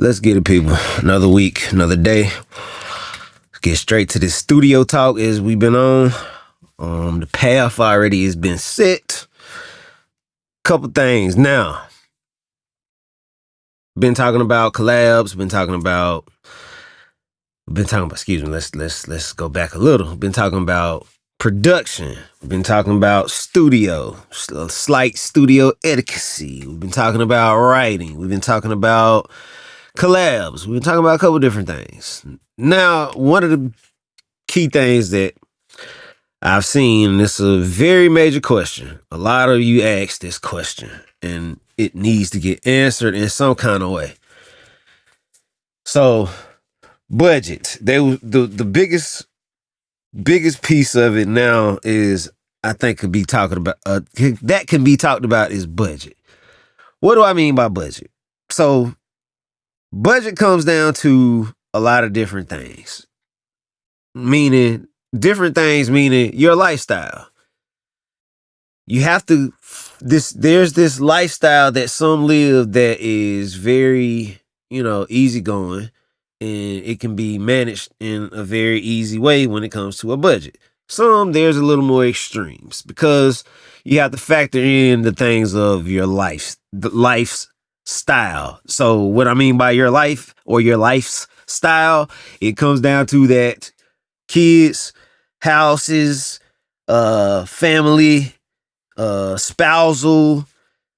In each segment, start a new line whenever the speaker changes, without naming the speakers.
Let's get it, people. Another week, another day. Let's get straight to this studio talk as we've been on. The path already has been set. Couple things. Now, been talking about collabs. Excuse me. Let's go back a little. Been talking about production. We've been talking about studio, slight studio etiquette. We've been talking about writing. We've been talking about collabs. We've been talking about a couple different things. Now, one of the key things that I've seen, and it's a very major question. A lot of you ask this question, and it needs to get answered in some kind of way. So, budget. The biggest piece of it now is, I think, can be talked about is budget. What do I mean by budget? So, budget comes down to a lot of different things. Meaning your lifestyle. You have to, there's this lifestyle that some live that is very, easygoing, and it can be managed in a very easy way when it comes to a budget. There's a little more extremes because you have to factor in the things of your life's style. So what I mean by your life or your life's style, it comes down to that kids, houses, family, spousal.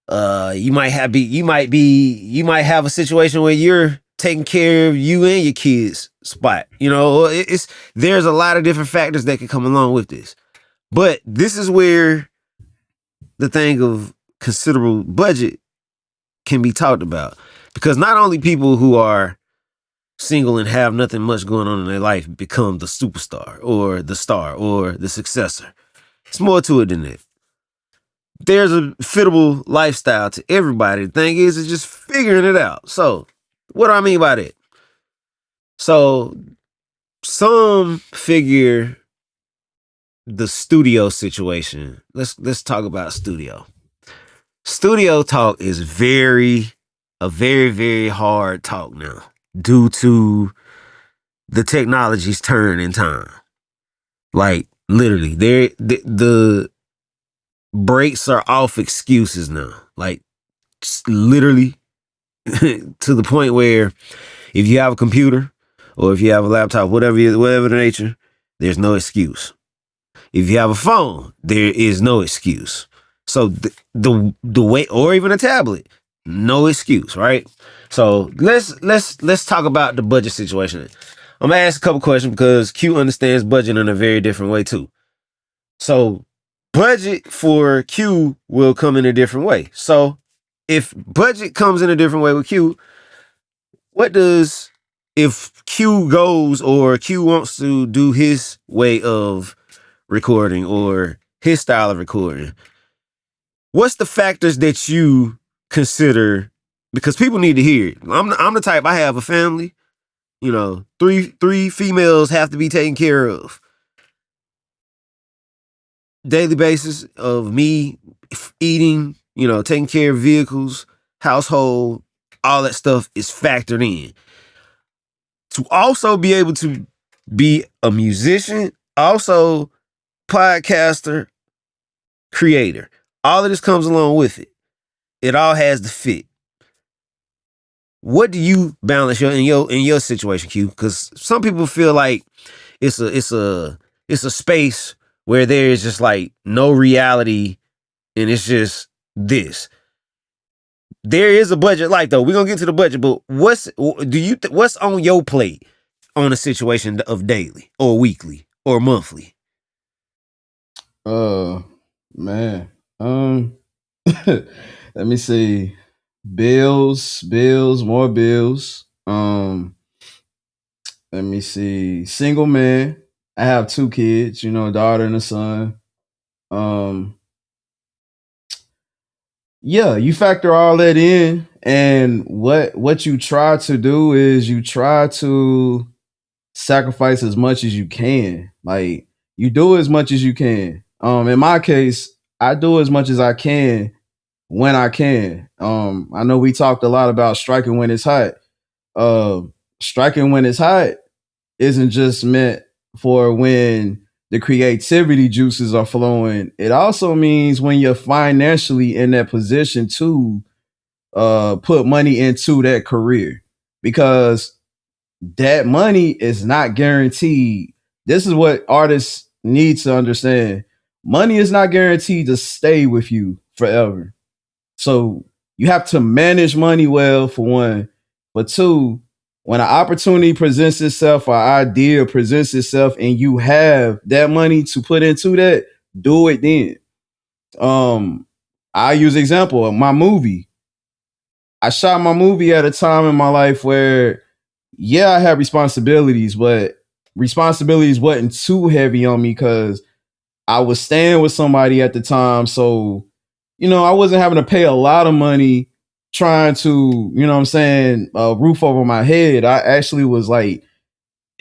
You might have a situation where you're taking care of you and your kids' spot. There's a lot of different factors that can come along with this. But this is where the thing of considerable budget can be talked about, because not only people who are single and have nothing much going on in their life become the superstar or the star or the successor. It's more to it than that. There's a fittable lifestyle to everybody. The thing is, it's just figuring it out. So, what do I mean by that? So, some figure the studio situation. Let's talk about studio. Studio talk is a very, very hard talk now, due to the technology's turn in time. Like, literally, the brakes are off excuses now. Like, literally, to the point where if you have a computer or if you have a laptop, whatever the nature, there's no excuse. If you have a phone, there is no excuse. So the way, or even a tablet, no excuse, right? So let's talk about the budget situation. I'm gonna ask a couple questions because Q understands budget in a very different way too. So budget for Q will come in a different way. So if budget comes in a different way with Q, if Q goes or Q wants to do his way of recording or his style of recording, what's the factors that you consider? Because people need to hear it. I'm the type, I have a family, three females have to be taken care of. Daily basis of me eating, taking care of vehicles, household, all that stuff is factored in. To also be able to be a musician, also podcaster, creator, all of this comes along with it. It all has to fit. What do you balance in your situation, Q? Because some people feel like it's a space where there is just like no reality, and it's just this. There is a budget life though. We're gonna get to the budget, but what's on your plate on a situation of daily or weekly or monthly?
Man. Let me see. Bills, more bills. Let me see. Single man. I have 2 kids, a daughter and a son. Yeah, you factor all that in, and what you try to do is you try to sacrifice as much as you can. Like, you do as much as you can. In my case, I do as much as I can when I can. I know we talked a lot about striking when it's hot. uh, striking when it's hot isn't just meant for when the creativity juices are flowing. It also means when you're financially in that position to put money into that career, because that money is not guaranteed. This is what artists need to understand. Money is not guaranteed to stay with you forever. So you have to manage money well, for one. But two, when an opportunity presents itself, or idea presents itself, and you have that money to put into that, do it then. Um, I use example of my movie. I shot my movie at a time in my life where, yeah, I had responsibilities, but responsibilities wasn't too heavy on me because I was staying with somebody at the time. So, I wasn't having to pay a lot of money trying to, what I'm saying, roof over my head. I actually was like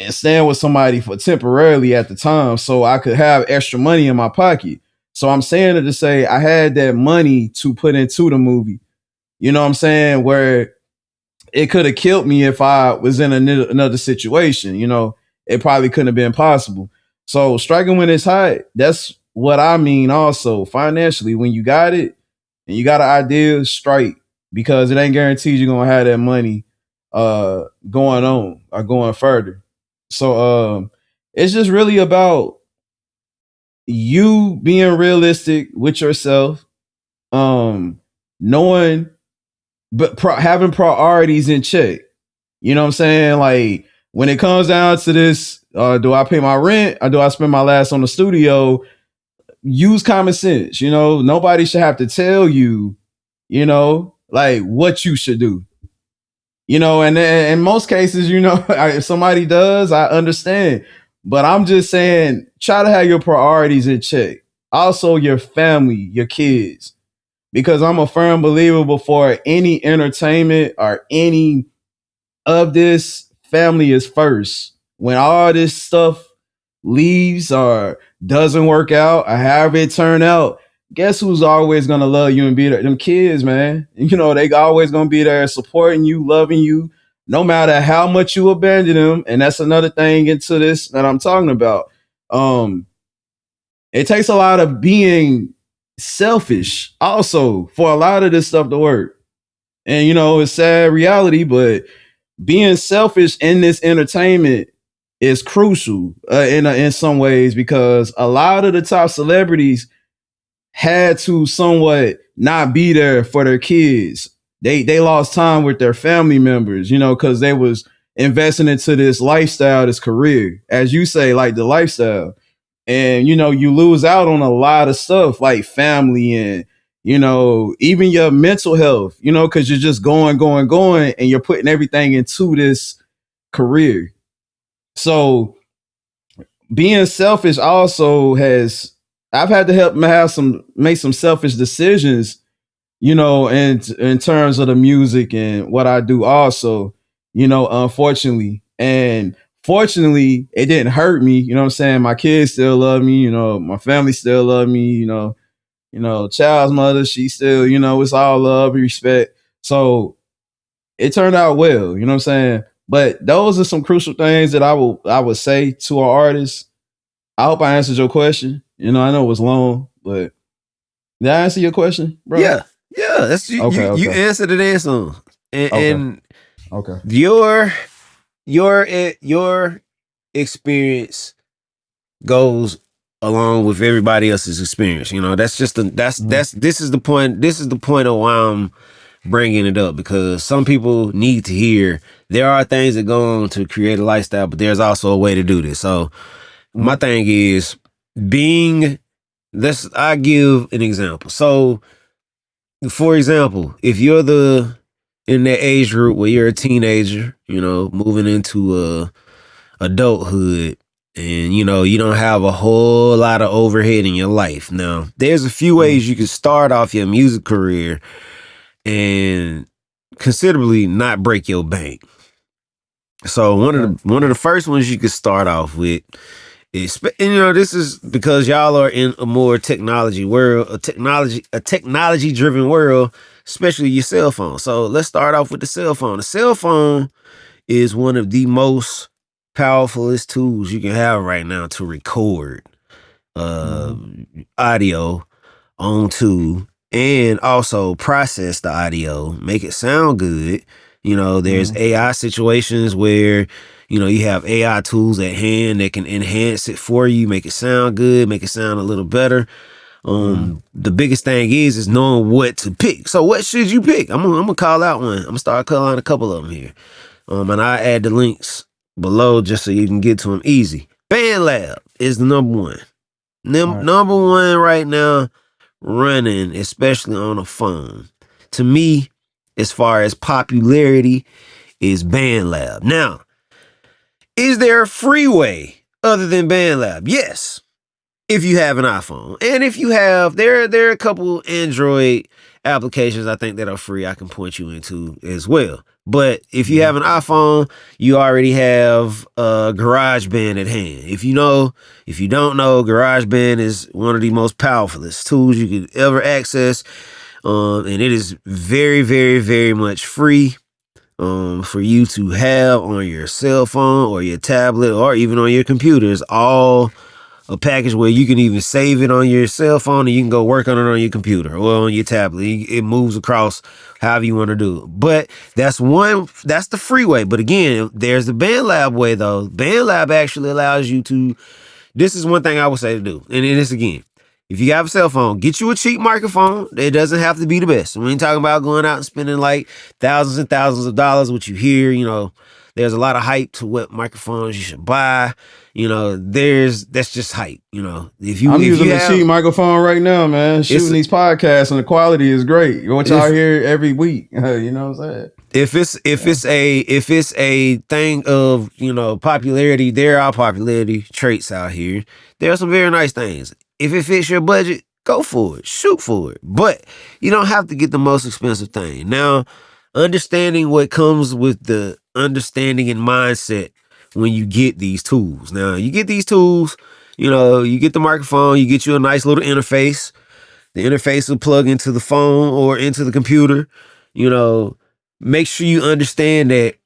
staying with somebody for temporarily at the time so I could have extra money in my pocket. So I'm saying it to say I had that money to put into the movie. You know what I'm saying? Where it could have killed me if I was in another situation. It probably couldn't have been possible. So striking when it's hot, that's what I mean. Also financially, when you got it and you got an idea, strike, because it ain't guaranteed you're gonna have that money going on or going further. So it's just really about you being realistic with yourself, knowing, but having priorities in check. You know what I'm saying? Like when it comes down to this, do I pay my rent or do I spend my last on the studio? Use common sense. Nobody should have to tell you, like what you should do. And in most cases, if somebody does, I understand. But I'm just saying, try to have your priorities in check. Also, your family, your kids, because I'm a firm believer before any entertainment or any of this, family is first. When all this stuff leaves or doesn't work out or however it turn out, guess who's always gonna love you and be there? Them kids, man. They always gonna be there supporting you, loving you, no matter how much you abandon them. And that's another thing into this that I'm talking about. It takes a lot of being selfish also for a lot of this stuff to work. And it's sad reality, but being selfish in this entertainment is crucial in some ways, because a lot of the top celebrities had to somewhat not be there for their kids. They lost time with their family members, because they was investing into this lifestyle, this career, as you say, like the lifestyle. And you lose out on a lot of stuff like family and even your mental health, because you're just going, and you're putting everything into this career. So being selfish also I've had to help make some selfish decisions, in terms of the music and what I do also, unfortunately. And fortunately, it didn't hurt me. You know what I'm saying? My kids still love me, my family still love me, child's mother, she still, it's all love and respect. So it turned out well, you know what I'm saying? But those are some crucial things that I would say to our artists. I hope I answered your question. I know it was long, but did I answer your question, bro?
Yeah, yeah. That's you.
Okay,
You
okay,
answered it in some,
okay,
and
okay.
your your experience goes along with everybody else's experience. That's just
Mhm.
this is the point. This is the point of why I'm bringing it up, because some people need to hear there are things that go on to create a lifestyle, but there's also a way to do this. So my
Mhm.
thing is being. I give an example. So, for example, if you're in that age group where you're a teenager, moving into adulthood, and you don't have a whole lot of overhead in your life. Now, there's a few
Mhm.
ways you can start off your music career and considerably not break your bank. So
Okay.
one of the first ones you could start off with is, this is because y'all are in a more technology world, a technology driven world. especially your cell phone. So let's start off with the cell phone. The cell phone is one of the most powerfulest tools you can have right now to record uh,
Mm-hmm.
audio onto and also process the audio, make it sound good. You know, there's
Mm-hmm.
AI situations where, you know, you have AI tools at hand that can enhance it for you, make it sound good, make it sound a little better.
Mm-hmm.
The biggest thing is knowing what to pick. So what should you pick? I'm gonna call out one. I'm gonna start calling a couple of them here. And I add the links below just so you can get to them easy. BandLab is the number one.
All right.
Number one right now, running, especially on a phone. To me, as far as popularity, is BandLab. Now, is there a free way other than BandLab? Yes, if you have an iPhone. And if you have, there are a couple Android applications I think that are free I can point you into as well. But if you have an iPhone, you already have GarageBand at hand. If you don't know, GarageBand is one of the most powerfulest tools you could ever access. And it is very, very, very much free for you to have on your cell phone or your tablet or even on your computer. It's all a package where you can even save it on your cell phone and you can go work on it on your computer or on your tablet. It moves across however you want to do it. But that's the free way. But again, there's the BandLab way though. BandLab actually allows you to, this is one thing I would say to do. And it is again, if you have a cell phone, get you a cheap microphone. It doesn't have to be the best. We ain't talking about going out and spending like thousands and thousands of dollars, which you hear, there's a lot of hype to what microphones you should buy. That's just hype.
I'm
If
using
you
the cheap
have
microphone right now, man.
it's
Shooting these podcasts and the quality is great. What y'all
if
hear every week, you know what I'm saying? Yeah.
if it's a thing of popularity, there are popularity traits out here. There are some very nice things. If it fits your budget, go for it, shoot for it. But you don't have to get the most expensive thing. Now, understanding what comes with the understanding and mindset when you get these tools. Now, you get these tools, you get the microphone, you get you a nice little interface. The interface will plug into the phone or into the computer. You know, make sure you understand that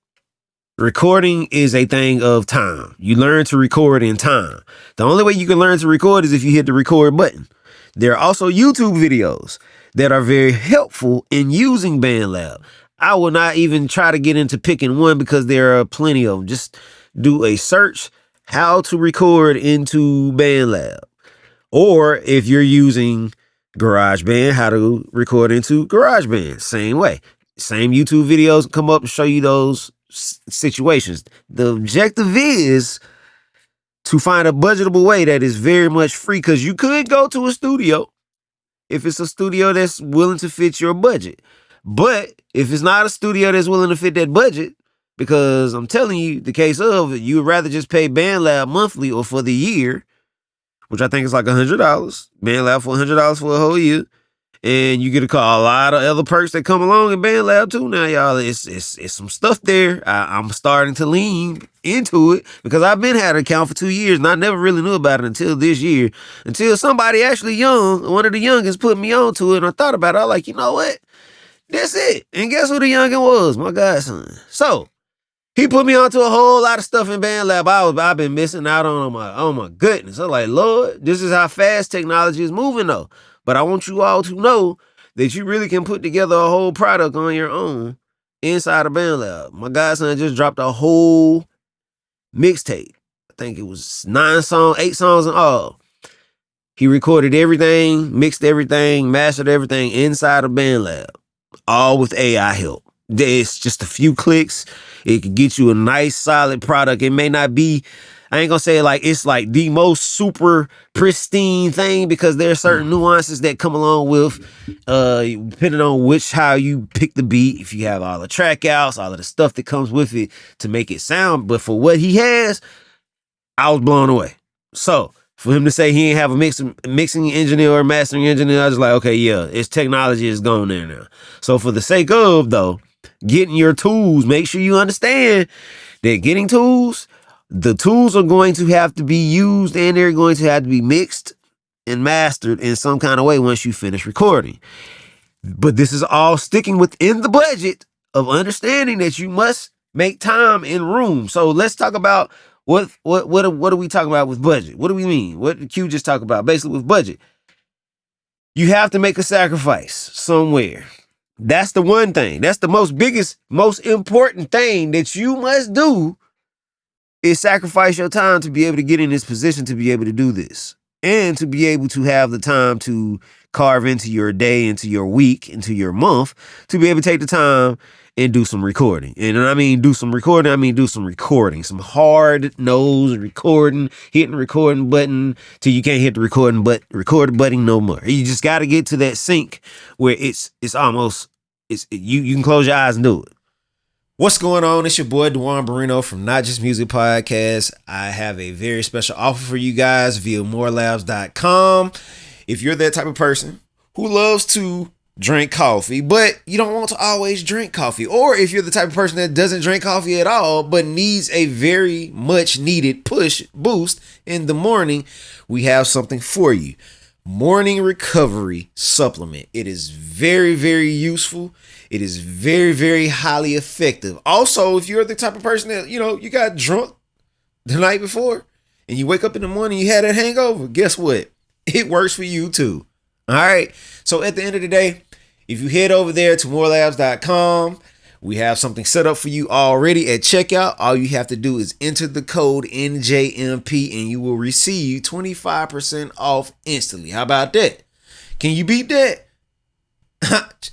recording is a thing of time. You learn to record in time. The only way you can learn to record is if you hit the record button. There are also YouTube videos that are very helpful in using BandLab. I will not even try to get into picking one because there are plenty of them. Just do a search how to record into BandLab. Or if you're using GarageBand, how to record into GarageBand. Same way. Same YouTube videos come up and show you those situations. The objective is to find a budgetable way that is very much free because you could go to a studio if it's a studio that's willing to fit your budget. But if it's not a studio that's willing to fit that budget, because I'm telling you, the case of you would rather just pay BandLab monthly or for the year, which I think is like $100. BandLab for $100 for a whole year. And you get to call a lot of other perks that come along in BandLab too. Now, y'all, it's some stuff there. I'm starting to lean into it because I've been had an account for 2 years and I never really knew about it until this year. Until somebody actually young, one of the youngest, put me on to it, and I thought about it. I was like, you know what? That's it. And guess who the youngin' was? My godson. So he put me onto a whole lot of stuff in BandLab I've been missing out on. Oh my goodness. I'm like, Lord, this is how fast technology is moving though. But I want you all to know that you really can put together a whole product on your own inside of BandLab. My godson just dropped a whole mixtape. I think it was 8 songs in all. He recorded everything, mixed everything, mastered everything inside of BandLab, all with AI help. It's just a few clicks. It can get you a nice, solid product. It may not be, I ain't gonna say it's like the most super pristine thing because there are certain nuances that come along with, depending on how you pick the beat. If you have all the track outs, all of the stuff that comes with it to make it sound. But for what he has, I was blown away. So for him to say he ain't have a mixing engineer or mastering engineer, I was like, okay, yeah, its technology is gone there now. So for the sake of though, getting your tools, make sure you understand that getting tools, the tools are going to have to be used and they're going to have to be mixed and mastered in some kind of way once you finish recording. But this is all sticking within the budget of understanding that you must make time and room. So let's talk about what are we talking about with budget? What do we mean? What did Q just talk about? Basically with budget, you have to make a sacrifice somewhere. That's the one thing. That's the most important thing that you must do is sacrifice your time to be able to get in this position to be able to do this and to be able to have the time to carve into your day, into your week, into your month to be able to take the time and do some recording. And I mean do some recording, I mean do some recording, some hard nose recording, hitting the recording button till you can't hit the record button no more. You just got to get to that sync where it's almost you can close your eyes and do it. What's going on? It's your boy Dewan Barino from Not Just Music Podcast. I have a very special offer for you guys via morelabs.com. If you're that type of person who loves to drink coffee, but you don't want to always drink coffee, or if you're the type of person that doesn't drink coffee at all, but needs a very much needed boost in the morning, we have something for you. Morning Recovery Supplement. It is very, very useful. It is very, very highly effective. Also, if you're the type of person that, you got drunk the night before and you wake up in the morning, you had a hangover, guess what? It works for you too. All right. So at the end of the day, if you head over there to morelabs.com, we have something set up for you already at checkout. All you have to do is enter the code NJMP and you will receive 25% off instantly. How about that? Can you beat that?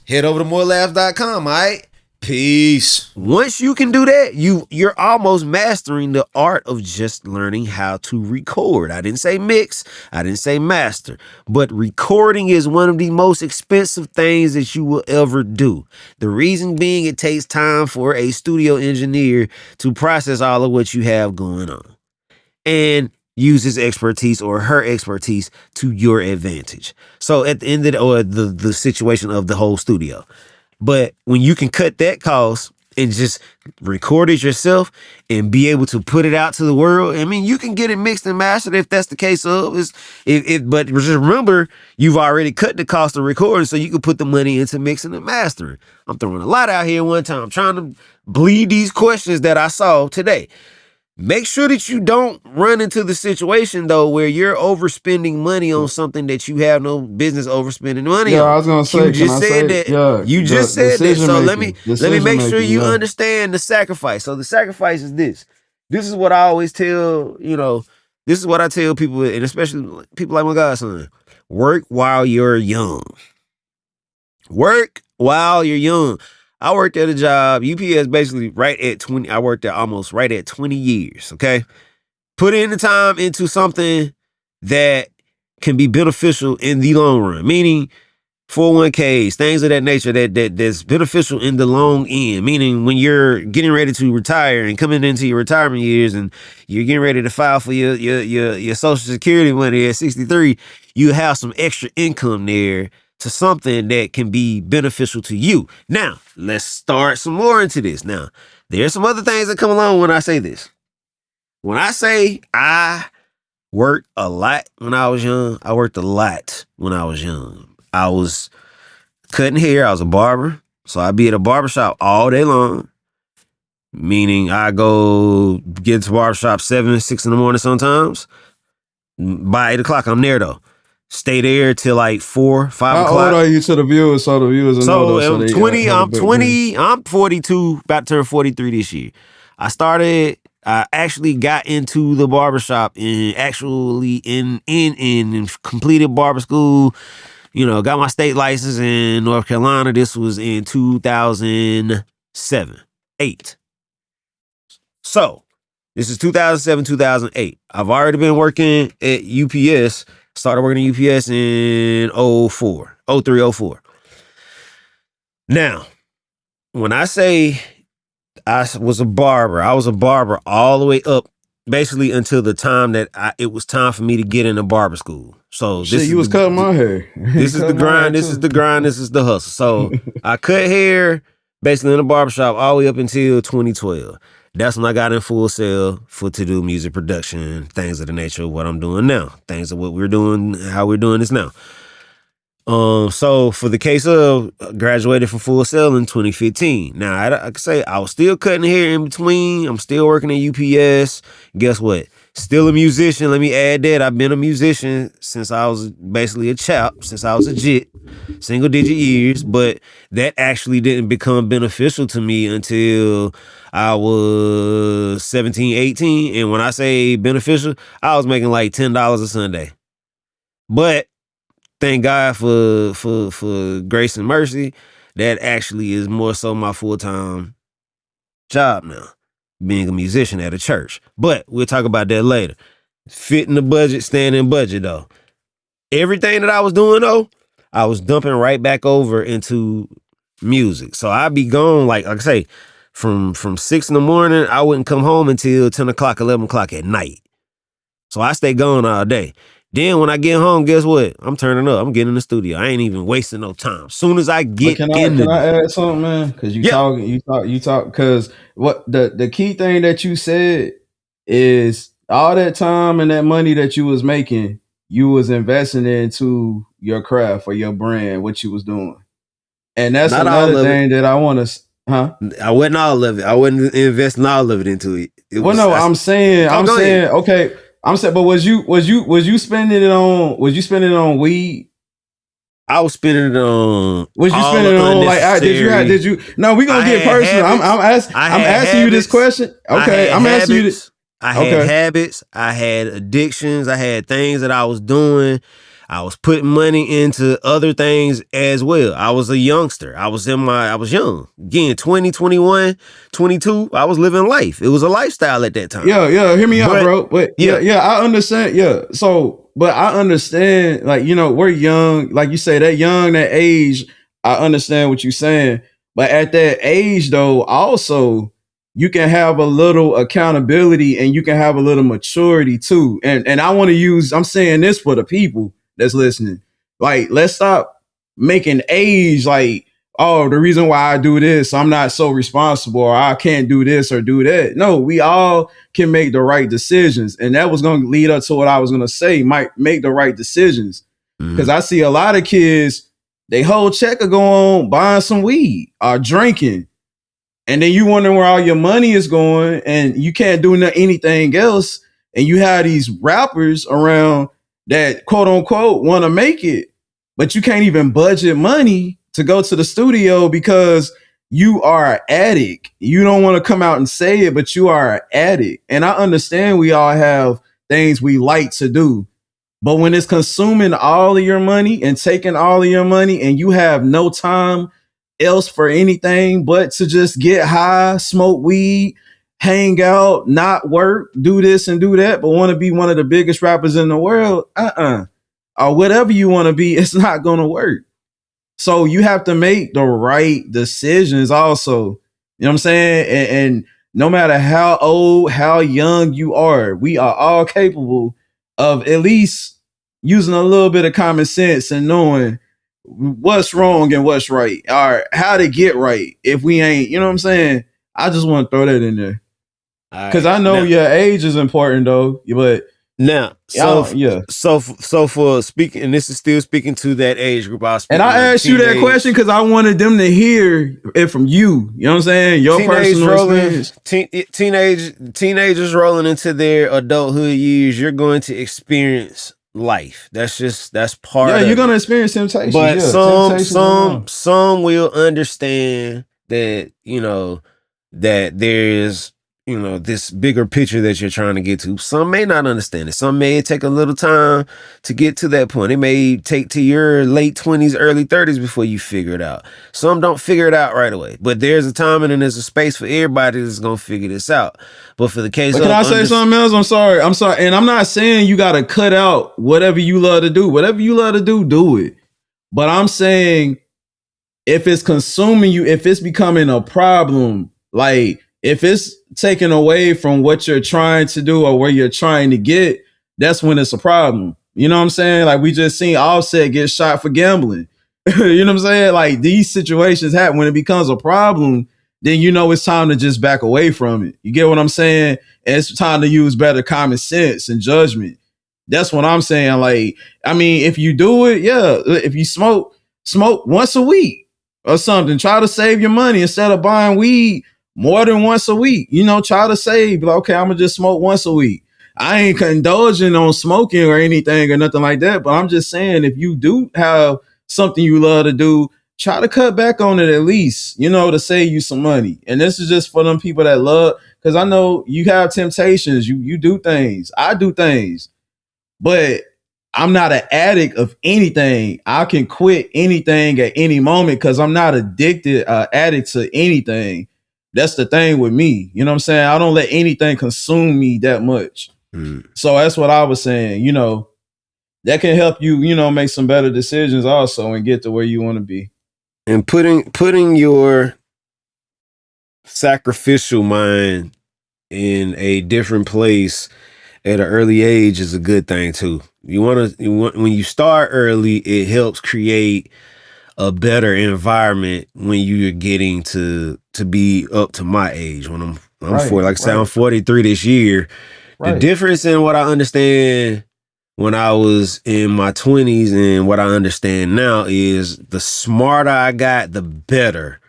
Head over to morelabs.com, all right? Peace. Once you can do that, you're almost mastering the art of just learning how to record. I didn't say mix, I didn't say master, but recording is one of the most expensive things that you will ever do. The reason being, it takes time for a studio engineer to process all of what you have going on and use his expertise or her expertise to your advantage. So at the end of the situation of the whole studio. But when you can cut that cost and just record it yourself and be able to put it out to the world, I mean, you can get it mixed and mastered if that's the case of. But just remember, you've already cut the cost of recording, so you can put the money into mixing and mastering. I'm throwing a lot out here one time. I'm trying to bleed these questions that I saw today. Make sure that you don't run into the situation, though, where you're overspending money on something that you have no business overspending money on.
I was gonna say,
you just said that. You just said that. So let me make sure you understand the sacrifice. So the sacrifice is this. This is what I always tell, this is what I tell people, and especially people like my godson. Work while you're young. Work while you're young. I worked at a job, UPS, basically right at 20. I worked there almost right at 20 years, okay? Put in the time into something that can be beneficial in the long run, meaning 401ks, things of that nature that's beneficial in the long end, meaning when you're getting ready to retire and coming into your retirement years and you're getting ready to file for your Social Security money at 63, you have some extra income there to something that can be beneficial to you. Now, let's start some more into this. Now, there's some other things that come along when I say this. When I say I worked a lot when I was young, I worked a lot when I was young. I was cutting hair. I was a barber. So I'd be at a barbershop all day long. Meaning I go get to barbershop 7, 6 in the morning sometimes. By 8 o'clock, I'm there though. Stay there till like 4, 5 o'clock.
How old are you to the viewers so the viewers will know?
So I'm 20, I'm 42, about to turn 43 this year. I actually got into the barbershop and actually in completed barber school, got my state license in North Carolina. This was in 2007, 8. So this is 2007, 2008. I've already been working at UPS. Started working at UPS in 03, 04. Now, when I say I was a barber all the way up basically until the time that it was time for me to get into barber school. So
you was cutting my hair.
This is the grind. This is the grind. This is the hustle. So I cut hair basically in the barbershop all the way up until 2012. That's when I got in Full Sail to do music production, things of the nature of what I'm doing now. Things of what we're doing, how we're doing this now. So for the case of graduated from Full Sail in 2015. Now I can say I was still cutting hair in between. I'm still working at UPS. Guess what? Still a musician. Let me add that I've been a musician since I was basically a chap, since I was a jit, single digit years. But that actually didn't become beneficial to me until I was 17, 18. And when I say beneficial, I was making like $10 a Sunday. But thank God for grace and mercy. That actually is more so my full-time job now, being a musician at a church. But we'll talk about that later. Fitting the budget, staying in budget though. Everything that I was doing though, I was dumping right back over into music. So I'd be gone, like I say, from 6 in the morning, I wouldn't come home until 10 o'clock, 11 o'clock at night. So I stay gone all day. Then when I get home, guess what? I'm turning up. I'm getting in the studio. I ain't even wasting no time. Soon as I
But
get
can
in the
I add something, man? Because
yeah,
you talk. Because what the key thing that you said is all that time and that money that you was making, you was investing into your craft or your brand, what you was doing, and that's
not
another
all of it.
thing that I want to, huh?
I wasn't all of it. I wasn't investing all of it into it. It
Well,
was
no,
oh, go ahead.
okay. I'm saying, but was you spending it on? Was you spending it on weed?
I was spending it on
Was you
all
spending
the
it on like
unnecessary.
did you no, we gonna
I
get
had
personal.
habits. I
I'm
had
asking you this
habits.
question.
I
Okay,
had
I'm asking you this.
habits. I had
Okay.
habits. I had addictions. I had things that I was doing. I was putting money into other things as well. I was a youngster. I was young. Again, 20, 21, 22. I was living life. It was a lifestyle at that time.
Yeah, hear me out,
But
bro. But
yeah,
I understand. Yeah. So, but I understand, like, we're young, like you say, that young, that age, I understand what you're saying. But at that age, though, also you can have a little accountability and you can have a little maturity too. And I want to I'm saying this for the people that's listening. Like, let's stop making age like, oh, the reason why I do this, I'm not so responsible, or I can't do this or do that. No, we all can make the right decisions. And that was going to lead up to what I was going to say, might make the right decisions. Because I see a lot of kids, they whole check will go on buying some weed or drinking. And then you wonder where all your money is going and you can't do anything else. And you have these rappers around that quote unquote want to make it, but you can't even budget money to go to the studio because you are an addict. You don't want to come out and say it, but you are an addict. And I understand we all have things we like to do. But when it's consuming all of your money and taking all of your money and you have no time else for anything but to just get high, smoke weed, hang out, not work, do this and do that, but want to be one of the biggest rappers in the world, or whatever you want to be, it's not going to work. So you have to make the right decisions also. You know what I'm saying? And no matter how old, how young you are, we are all capable of at least using a little bit of common sense and knowing what's wrong and what's right, or how to get right if we ain't, you know what I'm saying? I just want to throw that in there. Because I know your age is important though, but
now, so for speaking, and this is still speaking to that age group.
And I asked you that question because I wanted them to hear it from you. You know what I'm saying? Your personal experience.
Teenagers rolling into their adulthood years, you're going to experience life. That's part of it.
Yeah, you're gonna experience temptation.
But some will understand that, that there's, this bigger picture that you're trying to get to. Some may not understand it. Some may take a little time to get to that point. It may take to your late 20s, early 30s before you figure it out. Some don't figure it out right away. But there's a time and there's a space for everybody that's going to figure this out. But for the case
can I say something else? I'm sorry. And I'm not saying you got to cut out whatever you love to do. Whatever you love to do, do it. But I'm saying if it's consuming you, if it's becoming a problem, like if it's taken away from what you're trying to do or where you're trying to get, that's when it's a problem. You know what I'm saying? Like we just seen Offset get shot for gambling. You know what I'm saying? Like these situations happen when it becomes a problem, then it's time to just back away from it. You get what I'm saying? And it's time to use better common sense and judgment. That's what I'm saying. Like, I mean, if you do it, yeah. If you smoke once a week or something. Try to save your money instead of buying weed more than once a week. You know, try to save. Like, okay, I'm gonna just smoke once a week. I ain't indulging on smoking or anything or nothing like that. But I'm just saying, if you do have something you love to do, try to cut back on it at least, you know, to save you some money. And this is just for them people that love, because I know you have temptations. You do things. I do things, but I'm not an addict of anything. I can quit anything at any moment because I'm not addicted, addict to anything. That's the thing with me. You know what I'm saying? I don't let anything consume me that much.
Mm.
So that's what I was saying. You know, that can help you, you know, make some better decisions also and get to where you want to be.
And putting your sacrificial mind in a different place at an early age is a good thing too. When you start early, it helps create a better environment when you're getting to be up to my age. When I'm
Right,
40, like I said, I'm
right,
43 this year. The
right,
difference in what I understand when I was in my 20s and what I understand now is the smarter I got, the better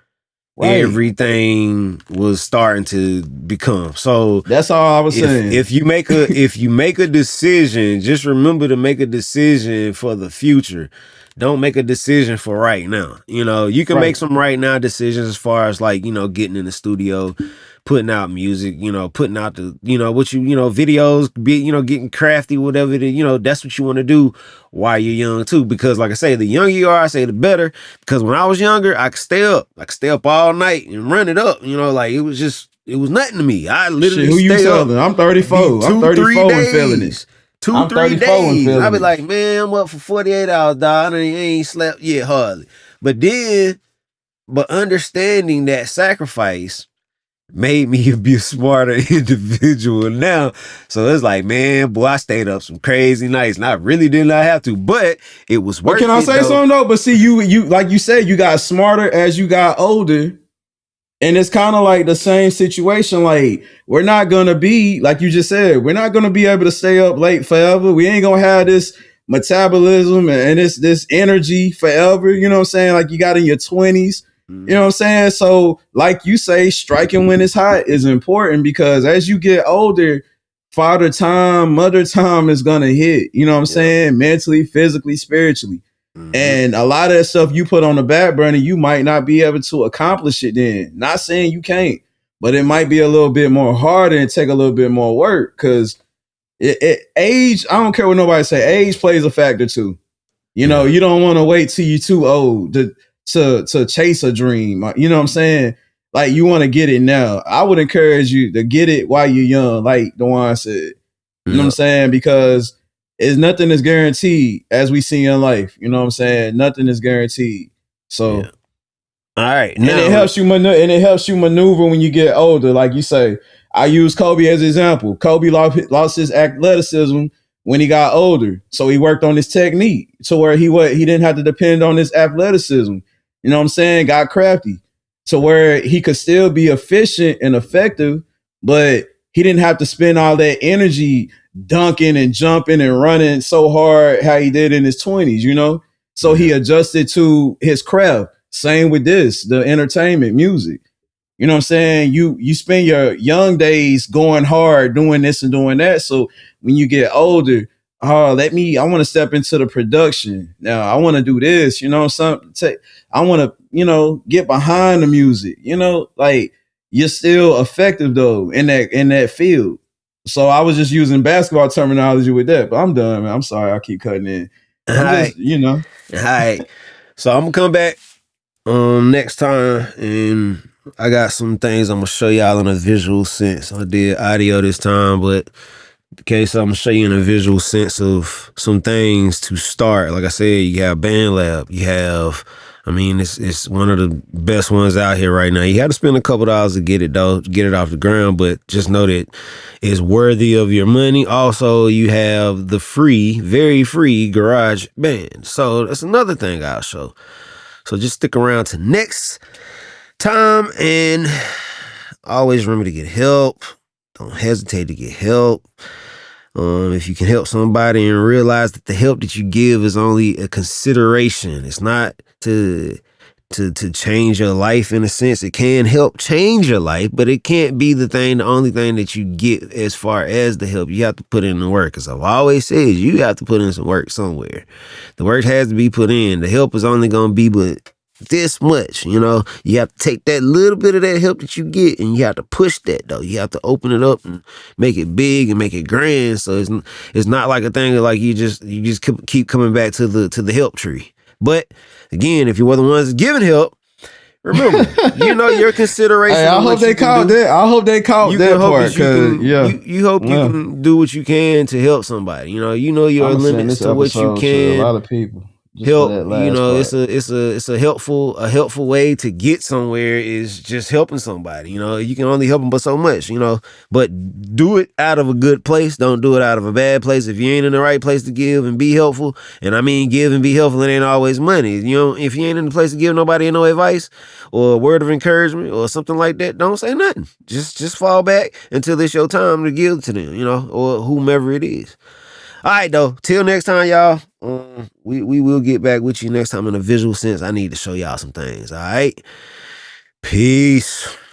right.
everything was starting to become. So
That's all I was
if
saying.
if you make a if you make a decision, just remember to make a decision for the future. Don't make a decision for right now. You know, you can make
Right.
some right now decisions as far as like, you know, getting in the studio, putting out music, you know, putting out the, you know, what you know, videos, be, you know, getting crafty, whatever it is, you know, that's what you want to do while you're young too. Because like I say, the younger you are, I say the better. Because when I was younger, I could stay up. I could stay up all night and run it up. You know, like it was nothing to me. I
Shit,
literally
who you
stay up,
telling? I'm
be
34. I'm
two, three
34 and feeling it.
days. Two,
I'm
three
34 and
days. I
feeling
be
it.
like, man, I'm up for 48 hours, dog. I ain't slept yet hardly. But then, but understanding that sacrifice made me be a smarter individual now. So it's like, man, boy, I stayed up some crazy nights and I really did not have to, but it was
But can
worth
I
it
say
though.
something though? But see, you like you said, you got smarter as you got older. And it's kind of like the same situation. Like, we're not gonna be, like you just said, we're not gonna be able to stay up late forever. We ain't gonna have this metabolism and this energy forever. You know what I'm saying? Like you got in your 20s. You know what I'm saying? So, like you say, striking when it's hot is important because as you get older, father time, mother time is gonna hit. You know what I'm
Yeah.
saying? Mentally, physically, spiritually.
Mm-hmm.
And a lot of that stuff you put on the back burner, you might not be able to accomplish it then. Not saying you can't, but it might be a little bit more harder and take a little bit more work because age, I don't care what nobody say, age plays a factor too. You know,
Yeah.
you don't want to wait till you're too old to chase a dream. You know what I'm saying? Like you want to get it now. I would encourage you to get it while you're young, like the one said. You know what I'm
Yeah.
saying? Because it's nothing is guaranteed as we see in life. You know what I'm saying? Nothing is guaranteed.
Yeah.
So
All right.
and it
Now,
helps you maneuver when you get older. Like you say, I use Kobe as an example. Kobe lost his athleticism when he got older, so he worked on his technique to where he didn't have to depend on his athleticism. You know what I'm saying? Got crafty to where he could still be efficient and effective, but he didn't have to spend all that energy dunking and jumping and running so hard how he did in his 20s. You know, so he
yeah.
adjusted to his craft. Same with this, the entertainment, music. You know what I'm saying? You spend your young days going hard, doing this and doing that. So when you get older, I want to step into the production. Now I want to do this, you know, I want to, you know, get behind the music, you know, like you're still effective though in that field. So I was just using basketball terminology with that, but I'm done, man. I'm sorry I keep cutting in.
All
But I'm
right.
just, you know,
All right. So I'm gonna come back next time and I got some things I'm gonna show y'all in a visual sense. I did audio this time, but in case I'm gonna show you in a visual sense of some things to start. Like I said, you have BandLab, you have, I mean, it's one of the best ones out here right now. You had to spend a couple dollars to get it though, to get it off the ground, but just know that it's worthy of your money. Also, you have the free, very free GarageBand. So that's another thing I'll show. So just stick around to next time and always remember to get help. Don't hesitate to get help. If you can help somebody and realize that the help that you give is only a consideration, it's not to change your life in a sense. It can help change your life, but it can't be the only thing that you get as far as the help. You have to put in the work. As I've always said, you have to put in some work somewhere. The work has to be put in. The help is only going to be but this much, you know. You have to take that little bit of that help that you get and you have to push that though. You have to open it up and make it big and make it grand. So it's not like a thing like you just keep coming back to the help tree. But again, if you were the ones giving help, remember, you know your consideration.
Hey, I hope they caught that. I hope they caught that part.
You hope you can do what you can to help somebody. You know your limits to what you can.
A lot of people.
Help, you know, part. It's a helpful way to get somewhere is just helping somebody. You know, you can only help them but so much, you know, but do it out of a good place. Don't do it out of a bad place. If you ain't in the right place to give and be helpful, and I mean give and be helpful, it ain't always money. You know, if you ain't in the place to give nobody no advice or a word of encouragement or something like that, don't say nothing. Just fall back until it's your time to give to them, you know, or whomever it is. All right, though. Till next time, y'all. We will get back with you next time in a visual sense. I need to show y'all some things. All right. Peace.